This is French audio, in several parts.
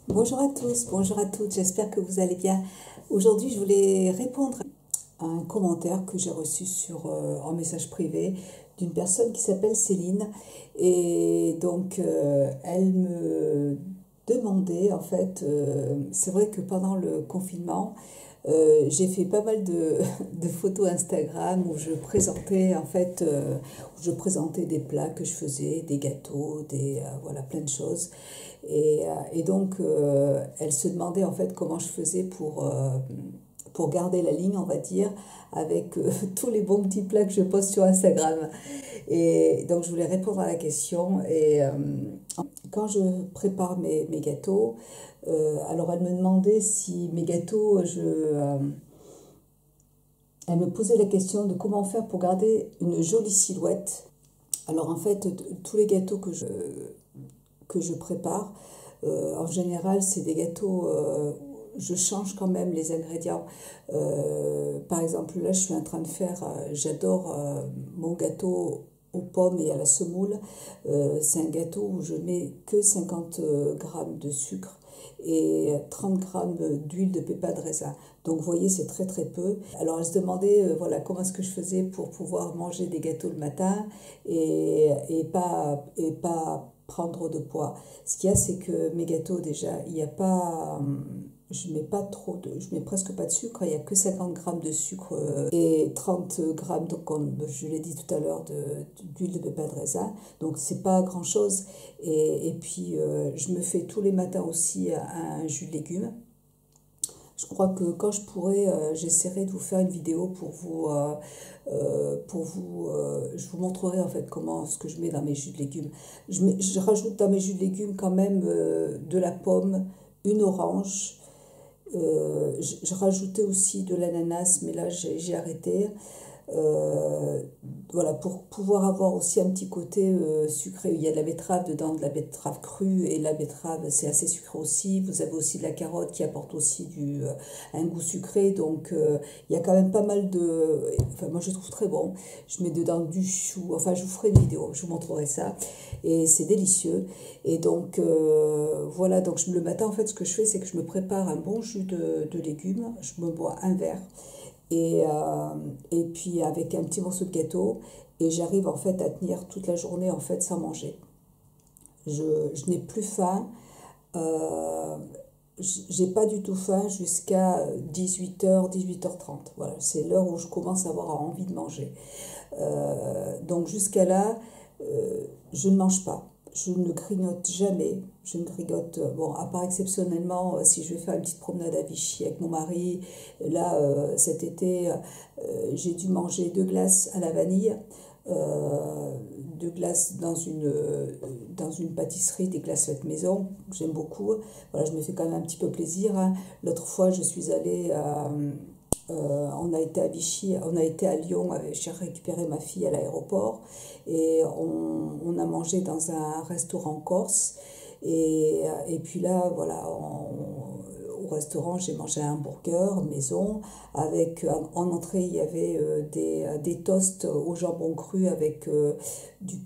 Bonjour à tous, bonjour à toutes, j'espère que vous allez bien. Aujourd'hui, je voulais répondre à un commentaire que j'ai reçu en message privé d'une personne qui s'appelle Céline. Et donc, elle me demandait, c'est vrai que pendant le confinement, j'ai fait pas mal de photos Instagram où je présentais des plats que je faisais, des gâteaux, voilà, plein de choses. Et donc, elle se demandait en fait comment je faisais pour garder la ligne, on va dire, avec tous les bons petits plats que je poste sur Instagram. Et donc, je voulais répondre à la question. Quand je prépare mes gâteaux, alors elle me demandait si mes gâteaux, elle me posait la question de comment faire pour garder une jolie silhouette. Alors en fait, tous les gâteaux que je prépare, en général, c'est des gâteaux, je change quand même les ingrédients. Par exemple, là, je suis en train de faire, j'adore mon gâteau aux pommes et à la semoule. C'est un gâteau où je mets que 50 grammes de sucre et 30 grammes d'huile de pépins de raisin. Donc vous voyez, c'est très très peu. Alors elle se demandait voilà, comment est-ce que je faisais pour pouvoir manger des gâteaux le matin et pas prendre de poids. Ce qu'il y a, c'est que mes gâteaux, déjà, il n'y a pas... je mets presque pas de sucre, il n'y a que 50 grammes de sucre et 30 grammes, donc comme je l'ai dit tout à l'heure, d'huile de pépins de raisin. Donc c'est pas grand chose. Et puis je me fais tous les matins aussi un jus de légumes. Je crois que quand je pourrai, j'essaierai de vous faire une vidéo je vous montrerai en fait comment ce que je mets dans mes jus de légumes. Je rajoute dans mes jus de légumes quand même de la pomme, une orange. Je rajoutais aussi de l'ananas, mais là j'ai arrêté. Euh, voilà, pour pouvoir avoir aussi un petit côté sucré. Il y a de la betterave dedans, de la betterave crue, et la betterave c'est assez sucré aussi. Vous avez aussi de la carotte qui apporte aussi un goût sucré, donc il y a quand même pas mal de... Enfin, moi je trouve très bon. Je mets dedans du chou, enfin je vous ferai une vidéo, je vous montrerai ça, et c'est délicieux. Et donc voilà, donc le matin en fait ce que je fais c'est que je me prépare un bon jus de légumes, je me bois un verre et puis avec un petit morceau de gâteau, et j'arrive en fait à tenir toute la journée en fait sans manger. Je n'ai plus faim, euh, j'ai pas du tout faim jusqu'à 18h, 18h30. Voilà, c'est l'heure où je commence à avoir envie de manger. Donc jusqu'à là, je ne mange pas. Je ne grignote jamais. Je ne grignote, bon, à part exceptionnellement, si je vais faire une petite promenade à Vichy avec mon mari. Là, cet été, j'ai dû manger 2 glaces à la vanille, euh, 2 glaces dans une pâtisserie, des glaces faites maison, que j'aime beaucoup. Voilà, je me fais quand même un petit peu plaisir, hein. L'autre fois, je suis allée on a été à Vichy, on a été à Lyon, j'ai récupéré ma fille à l'aéroport et on a mangé dans un restaurant corse. Et puis là, voilà, au restaurant, j'ai mangé un hamburger maison avec, en entrée, il y avait des toasts au jambon cru avec du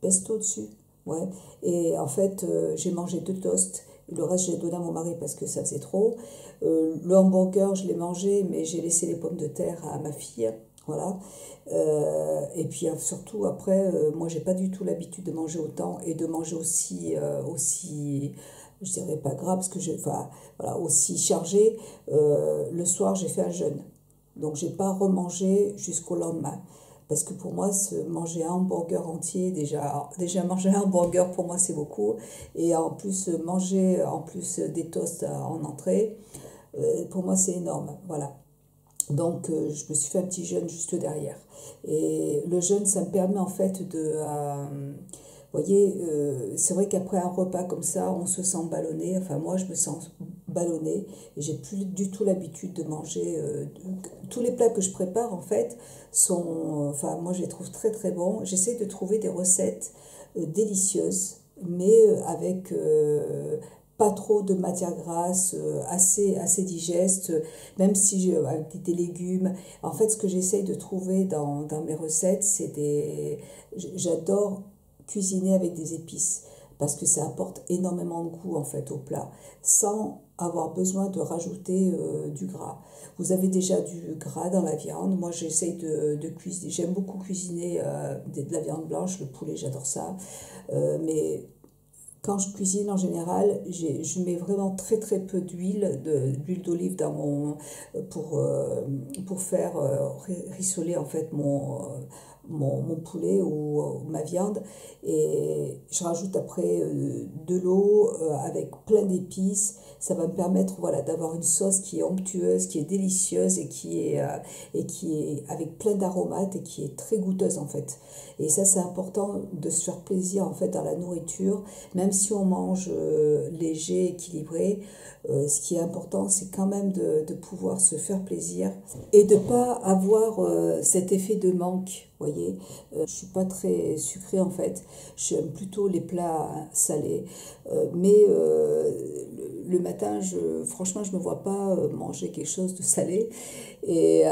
pesto dessus. Ouais. Et en fait, j'ai mangé 2 toasts. Le reste, j'ai donné à mon mari parce que ça faisait trop. Le hamburger, je l'ai mangé, mais j'ai laissé les pommes de terre à ma fille. Voilà. Et puis surtout, après, moi, j'ai pas du tout l'habitude de manger autant et de manger aussi je dirais pas gras, parce que enfin, voilà, aussi chargé. Le soir, j'ai fait un jeûne. Donc, j'ai pas remangé jusqu'au lendemain. Parce que pour moi, manger un hamburger entier, déjà manger un hamburger pour moi c'est beaucoup. Et en plus, manger en plus des toasts en entrée, pour moi c'est énorme. Voilà. Donc je me suis fait un petit jeûne juste derrière. Et le jeûne, ça me permet en fait vous voyez, c'est vrai qu'après un repas comme ça, on se sent ballonné. Enfin, moi, je me sens ballonné et j'ai plus du tout l'habitude de manger. Tous les plats que je prépare, en fait, enfin, moi, je les trouve très très bons. J'essaie de trouver des recettes délicieuses, mais avec pas trop de matière grasse, assez digeste, même si avec des légumes. En fait, ce que j'essaye de trouver dans mes recettes, J'adore cuisiner avec des épices. parce que ça apporte énormément de goût en fait au plat, sans avoir besoin de rajouter du gras. Vous avez déjà du gras dans la viande. Moi, j'essaye de cuisiner. J'aime beaucoup cuisiner de la viande blanche, le poulet, j'adore ça. Mais quand je cuisine en général, je mets vraiment très très peu d'huile d'olive dans pour faire rissoler en fait mon poulet ou ma viande, et je rajoute après de l'eau avec plein d'épices. Ça va me permettre voilà, d'avoir une sauce qui est onctueuse, qui est délicieuse et qui est avec plein d'aromates et qui est très goûteuse en fait. Et ça, c'est important de se faire plaisir en fait dans la nourriture, même si on mange léger, équilibré. Ce qui est important, c'est quand même de pouvoir se faire plaisir et de ne pas avoir cet effet de manque. Voyez, je ne suis pas très sucrée en fait, j'aime plutôt les plats salés, mais le matin, franchement, je ne me vois pas manger quelque chose de salé. Et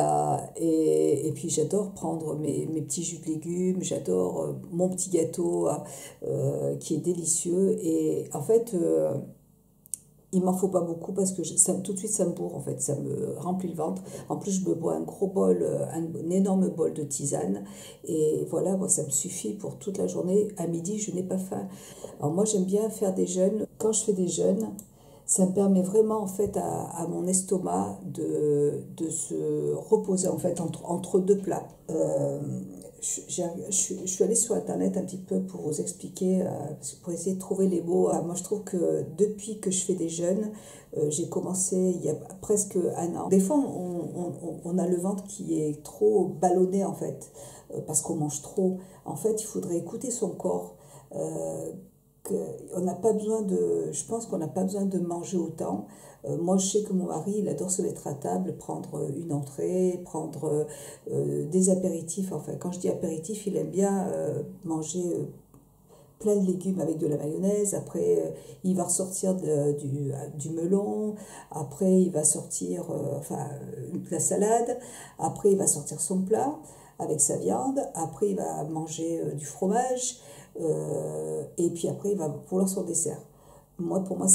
puis j'adore prendre mes petits jus de légumes, j'adore mon petit gâteau qui est délicieux. Et en fait, il m'en faut pas beaucoup parce que tout de suite ça me bourre en fait, ça me remplit le ventre. En plus, je me bois un gros bol, un énorme bol de tisane. Et voilà, moi, ça me suffit pour toute la journée. À midi, je n'ai pas faim. Alors moi, j'aime bien faire des jeûnes. Quand je fais des jeûnes, ça me permet vraiment en fait à mon estomac de se reposer en fait entre deux plats. Je suis allée sur internet un petit peu pour vous expliquer, pour essayer de trouver les mots. Moi je trouve que depuis que je fais des jeûnes, j'ai commencé il y a presque un an. Des fois on a le ventre qui est trop ballonné en fait, parce qu'on mange trop. En fait, il faudrait écouter son corps. On n'a pas besoin je pense qu'on n'a pas besoin de manger autant. Moi, je sais que mon mari, il adore se mettre à table, prendre une entrée, prendre des apéritifs. Enfin, quand je dis apéritif, il aime bien manger plein de légumes avec de la mayonnaise. Après, il va ressortir du melon. Après, il va sortir la salade. Après, il va sortir son plat avec sa viande. Après, il va manger du fromage. Et puis après, il va vouloir son dessert. Moi, pour moi,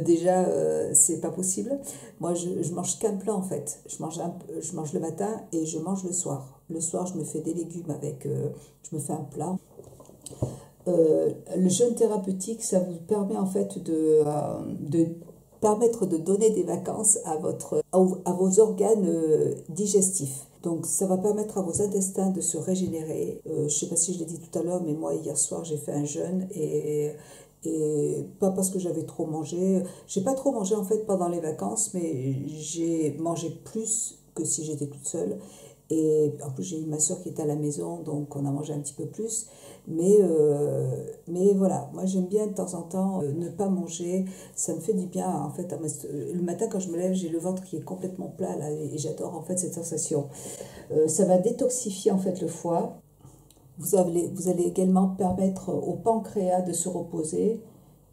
déjà, c'est pas possible. Moi, je mange qu'un plat en fait. Je mange le matin et je mange le soir. Le soir, je me fais des légumes je me fais un plat. Le jeûne thérapeutique, ça vous permet en fait de permettre de donner des vacances à vos organes digestifs. Donc ça va permettre à vos intestins de se régénérer. Je ne sais pas si je l'ai dit tout à l'heure, mais moi hier soir j'ai fait un jeûne et pas parce que j'avais trop mangé. J'ai pas trop mangé en fait pendant les vacances, mais j'ai mangé plus que si j'étais toute seule. Et en plus j'ai eu ma soeur qui était à la maison, donc on a mangé un petit peu plus. Mais voilà, moi j'aime bien de temps en temps ne pas manger, ça me fait du bien en fait. Le matin quand je me lève, j'ai le ventre qui est complètement plat là, et j'adore en fait cette sensation. Ça va détoxifier en fait le foie. Vous allez également permettre au pancréas de se reposer.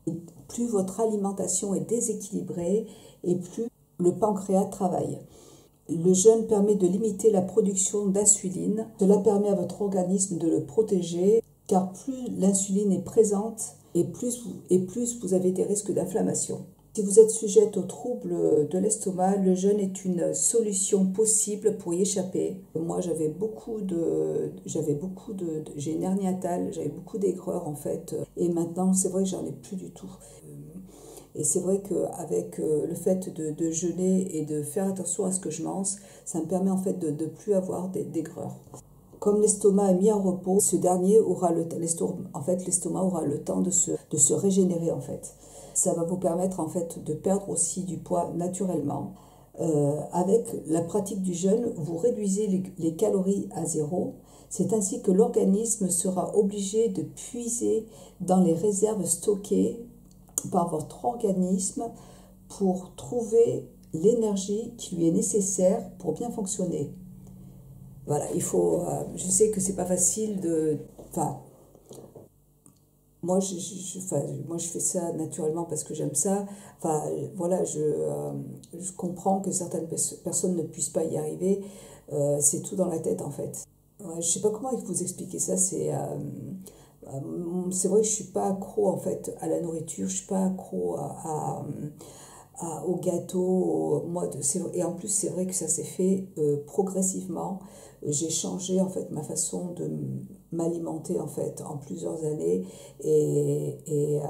Et plus votre alimentation est déséquilibrée et plus le pancréas travaille. Le jeûne permet de limiter la production d'insuline. Cela permet à votre organisme de le protéger, car plus l'insuline est présente et plus vous avez des risques d'inflammation. Si vous êtes sujette aux troubles de l'estomac, le jeûne est une solution possible pour y échapper. Moi, j'ai une hernie hiatale, j'avais beaucoup d'aigreur en fait, et maintenant c'est vrai que j'en ai plus du tout. Et c'est vrai qu'avec le fait de jeûner et de faire attention à ce que je mange, ça me permet en fait de ne plus avoir d'aigreur. Comme l'estomac est mis en repos, ce dernier l'estomac aura le temps de se régénérer en fait. Ça va vous permettre en fait de perdre aussi du poids naturellement. Avec la pratique du jeûne, vous réduisez les calories à zéro. C'est ainsi que l'organisme sera obligé de puiser dans les réserves stockées par votre organisme pour trouver l'énergie qui lui est nécessaire pour bien fonctionner. Voilà, je sais que c'est pas facile moi je fais ça naturellement parce que j'aime ça. Voilà, je comprends que certaines personnes ne puissent pas y arriver. C'est tout dans la tête en fait. Ouais, je sais pas comment vous expliquer ça. c'est vrai que je suis pas accro en fait à la nourriture, je suis pas accro aux gâteaux, et en plus c'est vrai que ça s'est fait progressivement. J'ai changé en fait ma façon de m'alimenter en fait en plusieurs années et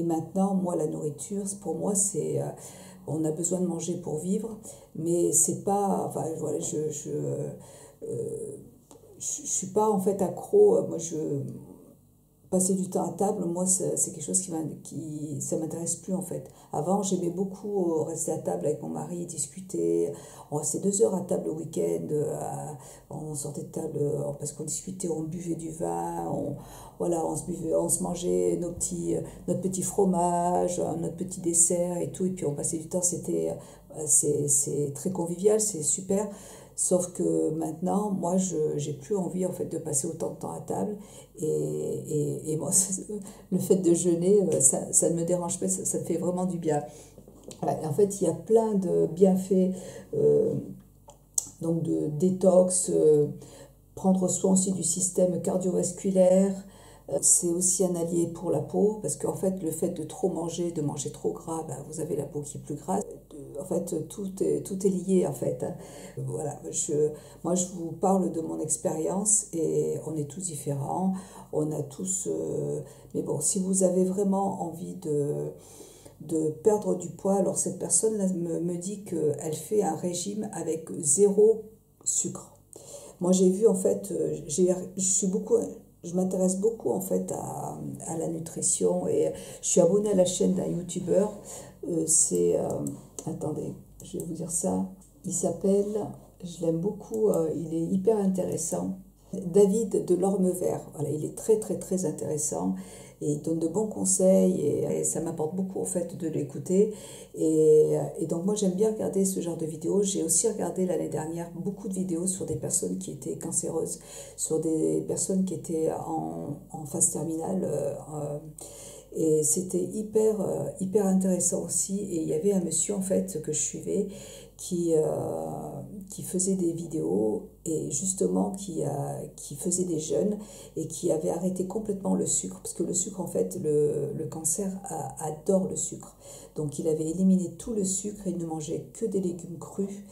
maintenant moi la nourriture pour moi c'est on a besoin de manger pour vivre mais c'est pas enfin voilà je suis pas en fait accro moi je passer du temps à table, moi, c'est quelque chose qui ça m'intéresse plus en fait. Avant, j'aimais beaucoup rester à table avec mon mari, discuter. On restait 2 heures à table le week-end. On sortait de table parce qu'on discutait, on buvait du vin, voilà, on se mangeait notre petit fromage, notre petit dessert et tout. Et puis on passait du temps, c'est très convivial, c'est super. Sauf que maintenant, moi, je j'ai plus envie en fait de passer autant de temps à table et moi, le fait de jeûner, ça ne me dérange pas, ça me fait vraiment du bien. Voilà, en fait, il y a plein de bienfaits, euh, donc de détox, prendre soin aussi du système cardiovasculaire. C'est aussi un allié pour la peau, parce qu'en fait, le fait de trop manger, de manger trop gras, ben, vous avez la peau qui est plus grasse. En fait, tout est lié, en fait. Voilà, moi, je vous parle de mon expérience et on est tous différents. On a tous... mais bon, si vous avez vraiment envie de perdre du poids, alors cette personne-là me dit qu'elle fait un régime avec zéro sucre. Moi, j'ai vu, en fait, je m'intéresse beaucoup, en fait, à la nutrition et je suis abonnée à la chaîne d'un youtubeur. Attendez, je vais vous dire ça. Il s'appelle, je l'aime beaucoup, il est hyper intéressant. David de l'Orme Vert. Voilà, il est très, très, très intéressant et il donne de bons conseils et ça m'apporte beaucoup, en fait, de l'écouter. Et donc, moi, j'aime bien regarder ce genre de vidéos. J'ai aussi regardé l'année dernière beaucoup de vidéos sur des personnes qui étaient cancéreuses, sur des personnes qui étaient en phase terminale. Et c'était hyper intéressant aussi. Et il y avait un monsieur, en fait, que je suivais qui faisait des vidéos et justement qui faisait des jeûnes et qui avait arrêté complètement le sucre. Parce que le sucre, en fait, le cancer adore le sucre. Donc il avait éliminé tout le sucre et il ne mangeait que des légumes crus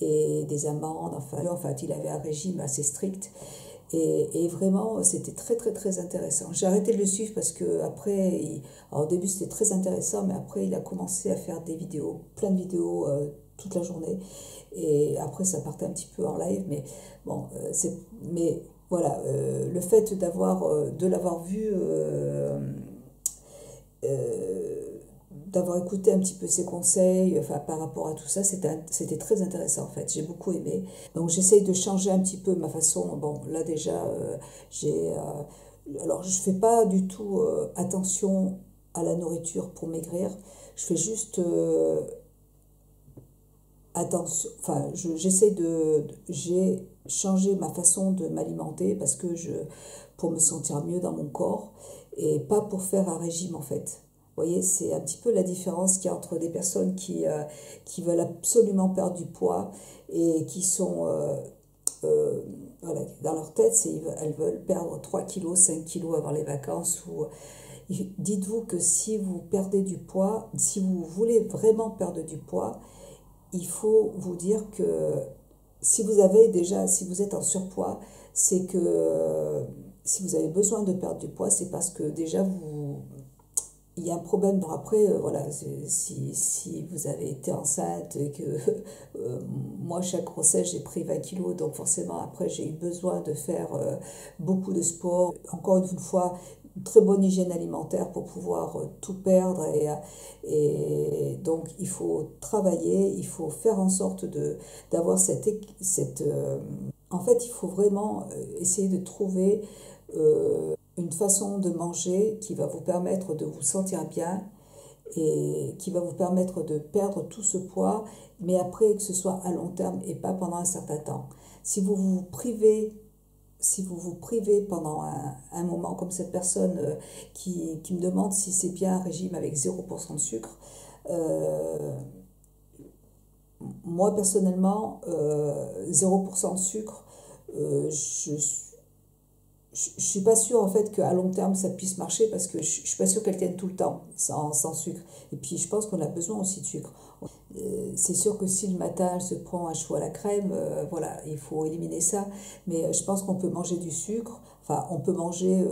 et des amandes. Enfin, en fait, il avait un régime assez strict. Et vraiment, c'était très, très, très intéressant. J'ai arrêté de le suivre parce que après, alors au début, c'était très intéressant, mais après, il a commencé à faire des vidéos, plein de vidéos toute la journée. Et après, ça partait un petit peu en live, mais bon, mais voilà, le fait de l'avoir vu, d'avoir écouté un petit peu ses conseils, enfin, par rapport à tout ça, c'était très intéressant en fait. J'ai beaucoup aimé. Donc j'essaye de changer un petit peu ma façon. Bon, là déjà, alors je fais pas du tout attention à la nourriture pour maigrir. Je fais juste attention. Enfin, j'ai changé ma façon de m'alimenter pour me sentir mieux dans mon corps et pas pour faire un régime en fait. Vous voyez, c'est un petit peu la différence qu'il y a entre des personnes qui veulent absolument perdre du poids et qui sont, euh, voilà, dans leur tête, elles veulent perdre 3 kilos, 5 kilos avant les vacances. Dites-vous que si vous perdez du poids, si vous voulez vraiment perdre du poids, il faut vous dire que si vous êtes en surpoids, c'est que si vous avez besoin de perdre du poids, c'est parce que déjà il y a un problème. Donc après, voilà, si vous avez été enceinte et que moi, chaque grossesse, j'ai pris 20 kilos, donc forcément, après, j'ai eu besoin de faire beaucoup de sport. Encore une fois, une très bonne hygiène alimentaire pour pouvoir tout perdre. Et donc, il faut travailler, il faut faire en sorte d'avoir en fait, il faut vraiment essayer de trouver une façon de manger qui va vous permettre de vous sentir bien et qui va vous permettre de perdre tout ce poids, mais après que ce soit à long terme et pas pendant un certain temps. Si vous vous privez, si vous vous privez pendant un moment, comme cette personne qui me demande si c'est bien un régime avec 0% de sucre, euh, moi personnellement, 0% de sucre, je je suis pas sûre en fait qu'à long terme ça puisse marcher parce que je suis pas sûre qu'elle tienne tout le temps sans sucre. Et puis je pense qu'on a besoin aussi de sucre. C'est sûr que si le matin elle se prend un chou à la crème, voilà, il faut éliminer ça. Mais je pense qu'on peut manger du sucre. Enfin, on peut manger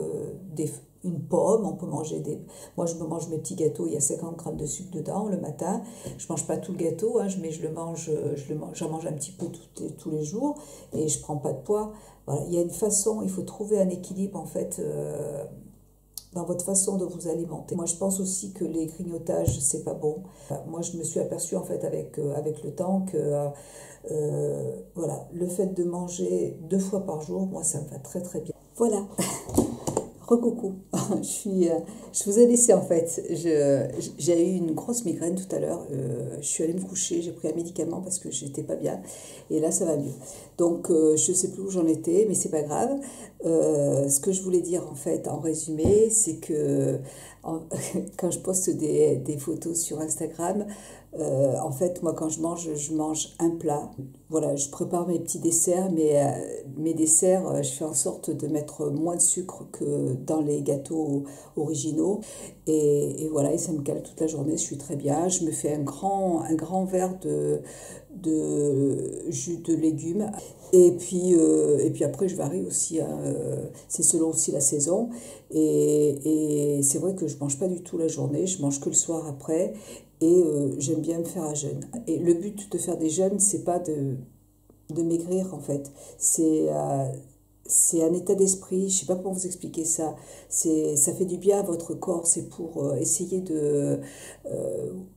une pomme, on peut manger des... Moi, je me mange mes petits gâteaux, il y a 50 grammes de sucre dedans le matin. Je mange pas tout le gâteau, hein, mais j'en mange un petit peu tous les jours et je prends pas de poids. Voilà, il y a une façon, il faut trouver un équilibre en fait dans votre façon de vous alimenter. Moi, je pense aussi que les grignotages, c'est pas bon. Enfin, moi, je me suis aperçue en fait avec le temps que voilà, le fait de manger 2 fois par jour, moi, ça me va très très bien. Voilà. Recoucou, je vous ai laissé en fait, j'ai eu une grosse migraine tout à l'heure, je suis allée me coucher, j'ai pris un médicament parce que j'étais pas bien et là ça va mieux. Donc je sais plus où j'en étais mais c'est pas grave. Ce que je voulais dire en fait en résumé c'est que quand je poste des photos sur Instagram, en fait, moi, quand je mange un plat. Voilà, je prépare mes petits desserts, mais mes desserts, je fais en sorte de mettre moins de sucre que dans les gâteaux originaux. Et voilà, et ça me cale toute la journée, je suis très bien. Je me fais un grand verre de jus de légumes. Et puis après, je varie aussi, hein, c'est selon aussi la saison. Et c'est vrai que je mange pas du tout la journée, je mange que le soir après. Et j'aime bien me faire un jeûne. Et le but de faire des jeûnes, c'est pas de maigrir en fait. C'est un état d'esprit, je sais pas comment vous expliquer ça. Ça fait du bien à votre corps, c'est pour essayer de...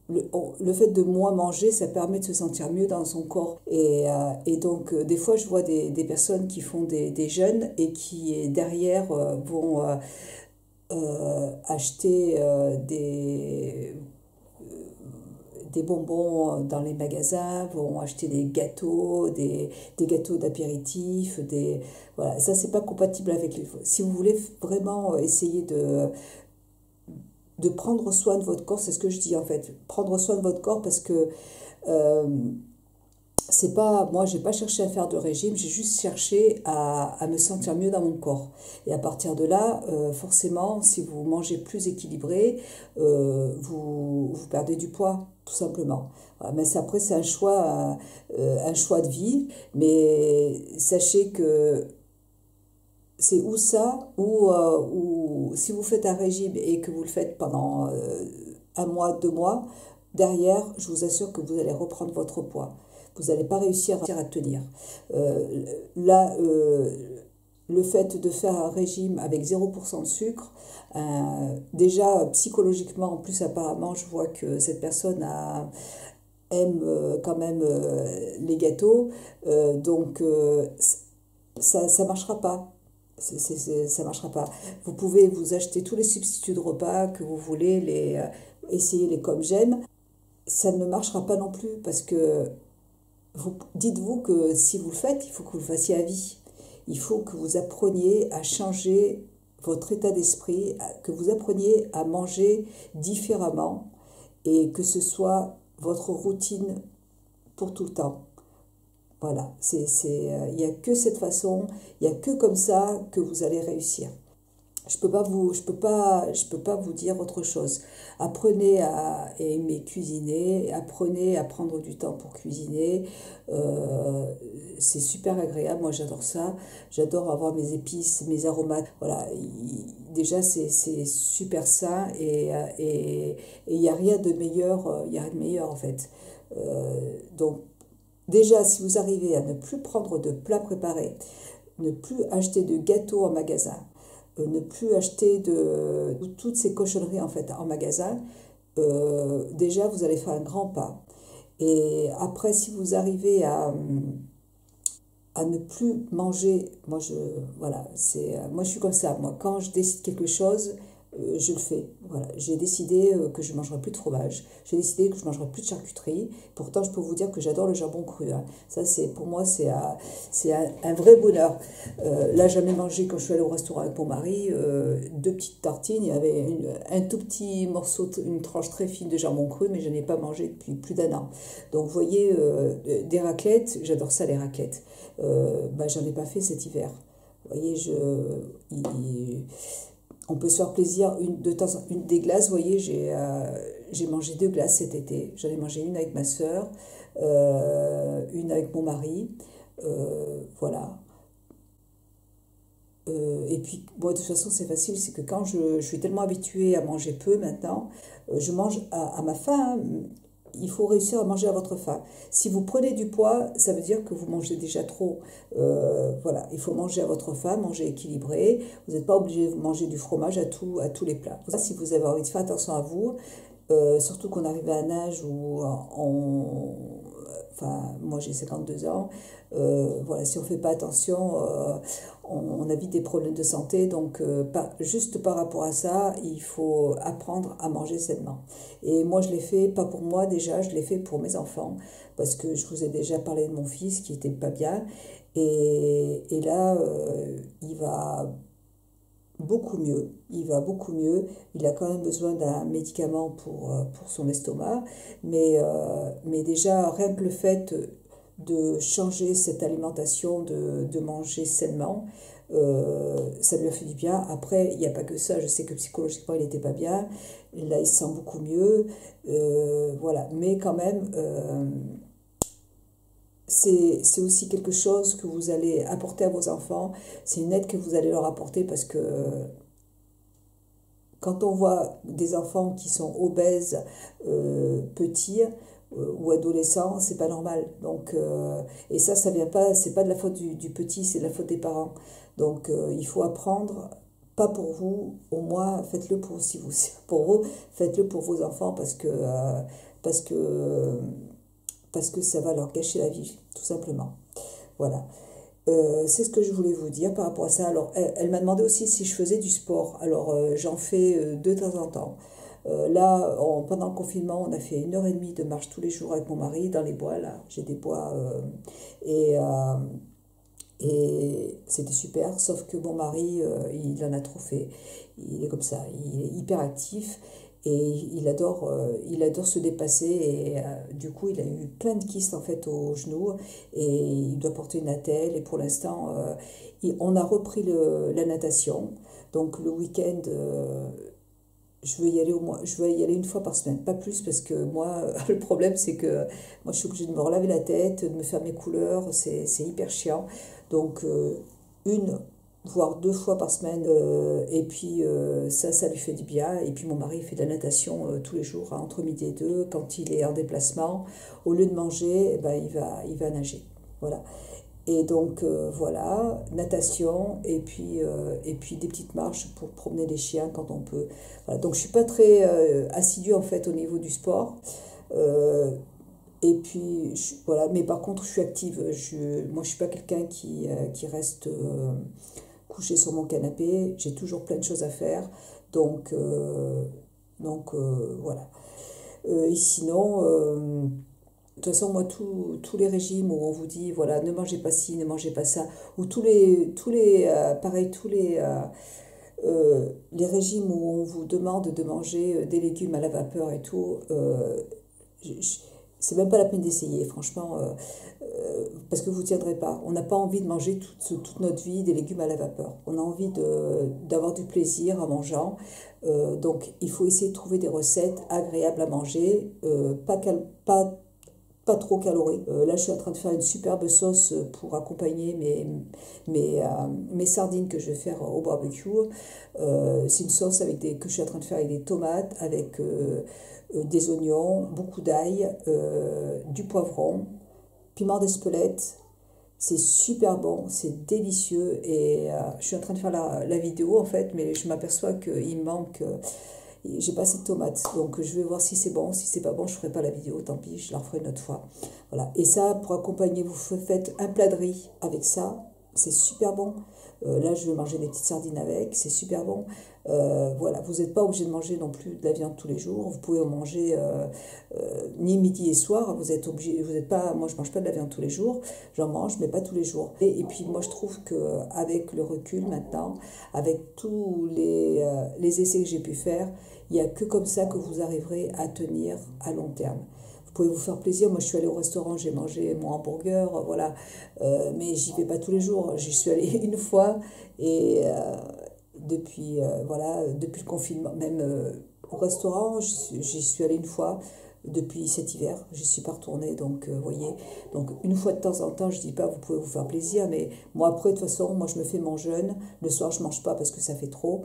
le fait de moins manger, ça permet de se sentir mieux dans son corps. Et donc, des fois, je vois des personnes qui font des jeûnes et qui, derrière, vont acheter des bonbons dans les magasins, vont acheter des gâteaux, des gâteaux d'apéritif, voilà, ça c'est pas compatible avec les... Si vous voulez vraiment essayer de prendre soin de votre corps, c'est ce que je dis en fait, prendre soin de votre corps parce que euh, c'est pas, moi j'ai pas cherché à faire de régime, j'ai juste cherché à me sentir mieux dans mon corps. Et à partir de là, forcément, si vous mangez plus équilibré, vous perdez du poids, tout simplement. Voilà, mais après c'est un choix de vie, mais sachez que c'est ou ça, ou si vous faites un régime et que vous le faites pendant 1 mois, 2 mois, derrière, je vous assure que vous allez reprendre votre poids. Vous n'allez pas réussir à tenir. Là, le fait de faire un régime avec 0% de sucre, déjà psychologiquement, en plus apparemment, je vois que cette personne aime quand même les gâteaux, donc ça ne marchera pas. Ça marchera pas. Vous pouvez vous acheter tous les substituts de repas que vous voulez, essayez-les comme j'aime. Ça ne marchera pas non plus parce que dites-vous que si vous le faites, il faut que vous le fassiez à vie. Il faut que vous appreniez à changer votre état d'esprit, que vous appreniez à manger différemment et que ce soit votre routine pour tout le temps. Voilà, il n'y a que cette façon, il n'y a que comme ça que vous allez réussir. Je peux pas vous dire autre chose. Apprenez à aimer cuisiner, apprenez à prendre du temps pour cuisiner. C'est super agréable, moi j'adore ça. J'adore avoir mes épices, mes aromates. Voilà, déjà c'est super sain et il n'y a rien de meilleur, il y a rien de meilleur en fait. Donc déjà, si vous arrivez à ne plus prendre de plats préparés, ne plus acheter de gâteaux en magasin, ne plus acheter de toutes ces cochonneries en fait en magasin, déjà vous allez faire un grand pas. Et après, si vous arrivez à ne plus manger, voilà, moi je suis comme ça. Moi, quand je décide quelque chose, je le fais. Voilà, j'ai décidé que je ne mangerai plus de fromage. J'ai décidé que je ne mangerai plus de charcuterie. Pourtant, je peux vous dire que j'adore le jambon cru. Hein. Ça, pour moi, c'est un vrai bonheur. Là, j'en ai mangé quand je suis allée au restaurant avec mon mari. 2 petites tartines. Il y avait un tout petit morceau, une tranche très fine de jambon cru, mais je n'ai pas mangé depuis plus d'1 an. Donc, vous voyez, des raclettes, j'adore ça, les raclettes. J'en ai pas fait cet hiver. Vous voyez, on peut se faire plaisir des glaces. Vous voyez, j'ai mangé 2 glaces cet été. J'en ai mangé une avec ma soeur, une avec mon mari. Voilà. Et puis, moi, de toute façon, c'est facile, c'est que quand je suis tellement habituée à manger peu maintenant, je mange à ma faim, hein. Il faut réussir à manger à votre faim. Si vous prenez du poids, ça veut dire que vous mangez déjà trop. Voilà, il faut manger à votre faim, manger équilibré. Vous n'êtes pas obligé de manger du fromage à tous les plats. Si vous avez envie de faire attention à vous, surtout qu'on arrive à un âge où enfin, moi j'ai 52 ans, voilà, si on ne fait pas attention, on a vite des problèmes de santé. Donc, juste par rapport à ça, il faut apprendre à manger sainement. Et moi, je l'ai fait, pas pour moi déjà, je l'ai fait pour mes enfants, parce que je vous ai déjà parlé de mon fils qui était pas bien. Et là, il va beaucoup mieux. Il va beaucoup mieux. Il a quand même besoin d'un médicament pour son estomac. Mais déjà, rien que le fait de changer cette alimentation, de manger sainement, ça lui a fait du bien. Après, il n'y a pas que ça. Je sais que psychologiquement, il n'était pas bien. Là, il se sent beaucoup mieux. Voilà. Mais quand même, c'est aussi quelque chose que vous allez apporter à vos enfants. C'est une aide que vous allez leur apporter parce que quand on voit des enfants qui sont obèses, petits ou adolescents, c'est pas normal. Donc, et ça vient pas, c'est pas de la faute du petit, c'est de la faute des parents. Donc, il faut apprendre, pas pour vous, au moins faites-le pour si vous, pour vous, faites-le pour vos enfants parce que, parce que ça va leur gâcher la vie, tout simplement. Voilà. C'est ce que je voulais vous dire par rapport à ça. Alors, elle m'a demandé aussi si je faisais du sport. Alors, j'en fais de temps en temps. Là, pendant le confinement, on a fait 1 heure et demie de marche tous les jours avec mon mari dans les bois. Là, j'ai des bois et, euh, et c'était super. Sauf que mon mari, il en a trop fait. Il est comme ça, il est hyper actif. Et il adore se dépasser et du coup il a eu plein de kystes en fait au genou et il doit porter une attelle et pour l'instant on a repris la natation. Donc le week-end je veux y aller je veux y aller 1 fois par semaine, pas plus parce que moi le problème c'est que moi je suis obligée de me relaver la tête, de me faire mes couleurs, c'est hyper chiant. Donc une voire 2 fois par semaine. Et puis ça lui fait du bien. Et puis mon mari fait de la natation tous les jours, hein, entre midi et 2, quand il est en déplacement. Au lieu de manger, eh ben, il va nager. Voilà. Et donc voilà, natation et puis des petites marches pour promener les chiens quand on peut. Voilà. Donc je suis pas très assidue en fait au niveau du sport. Et puis voilà, mais par contre je suis active. Moi je suis pas quelqu'un qui reste couché sur mon canapé, j'ai toujours plein de choses à faire. Donc, voilà. Et sinon, de toute façon, moi, tous les régimes où on vous dit, voilà, ne mangez pas ci, ne mangez pas ça, ou pareil, les régimes où on vous demande de manger des légumes à la vapeur et tout, c'est même pas la peine d'essayer, franchement, parce que vous ne tiendrez pas. On n'a pas envie de manger toute notre vie des légumes à la vapeur. On a envie d'avoir du plaisir en mangeant. Donc, il faut essayer de trouver des recettes agréables à manger, pas trop caloriques. Là, je suis en train de faire une superbe sauce pour accompagner mes sardines que je vais faire au barbecue. C'est une sauce que je suis en train de faire avec des tomates, avec des oignons, beaucoup d'ail, du poivron, piment d'Espelette. C'est super bon, c'est délicieux et je suis en train de faire la vidéo en fait, mais je m'aperçois qu'il me manque, j'ai pas assez de tomates, donc je vais voir si c'est bon. Si c'est pas bon, je ferai pas la vidéo, tant pis, je la referai une autre fois. Voilà. Et ça, pour accompagner, vous faites un plat de riz avec ça, c'est super bon. Là, je vais manger des petites sardines avec, c'est super bon. Voilà, vous n'êtes pas obligé de manger non plus de la viande tous les jours. Vous pouvez en manger ni midi et soir. Vous êtes obligé, vous êtes pas. Moi, je mange pas de la viande tous les jours. J'en mange, mais pas tous les jours. Et puis, moi, je trouve que avec le recul maintenant, avec tous les essais que j'ai pu faire, il n'y a que comme ça que vous arriverez à tenir à long terme. Vous pouvez vous faire plaisir. Moi, je suis allée au restaurant, j'ai mangé mon hamburger, voilà. Mais j'y vais pas tous les jours. J'y suis allée une fois et depuis le confinement, même au restaurant, j'y suis allée une fois depuis cet hiver. J'y suis pas retournée, donc vous voyez. Donc une fois de temps en temps, je dis pas, vous pouvez vous faire plaisir, mais moi après, de toute façon, moi je me fais mon jeûne. Le soir, je mange pas parce que ça fait trop.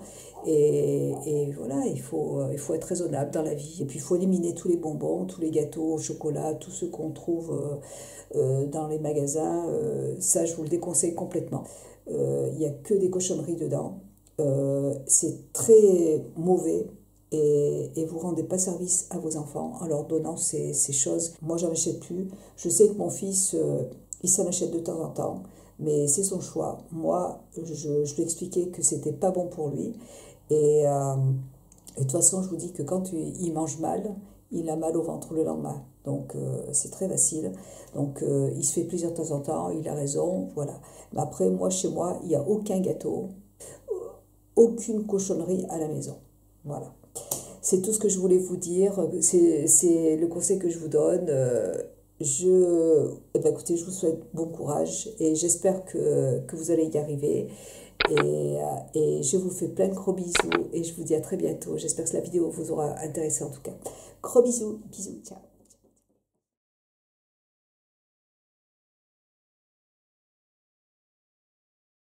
Et voilà, il faut être raisonnable dans la vie. Et puis il faut éliminer tous les bonbons, tous les gâteaux au chocolat, tout ce qu'on trouve dans les magasins. Ça, je vous le déconseille complètement. Il n'y a que des cochonneries dedans. C'est très mauvais et vous rendez pas service à vos enfants en leur donnant ces choses. Moi, j'en achète plus. Je sais que mon fils, il s'en achète de temps en temps, mais c'est son choix. Moi, je lui ai expliqué que c'était pas bon pour lui. Et de toute façon, je vous dis que quand il mange mal, il a mal au ventre le lendemain. Donc, c'est très facile. Donc, il se fait plaisir de temps en temps, il a raison, voilà. Mais après, moi, chez moi, il n'y a aucun gâteau, aucune cochonnerie à la maison. Voilà. C'est tout ce que je voulais vous dire. C'est le conseil que je vous donne. Écoutez, je vous souhaite bon courage et j'espère que vous allez y arriver. Et je vous fais plein de gros bisous et je vous dis à très bientôt. J'espère que la vidéo vous aura intéressé en tout cas. Gros bisous, bisous, ciao.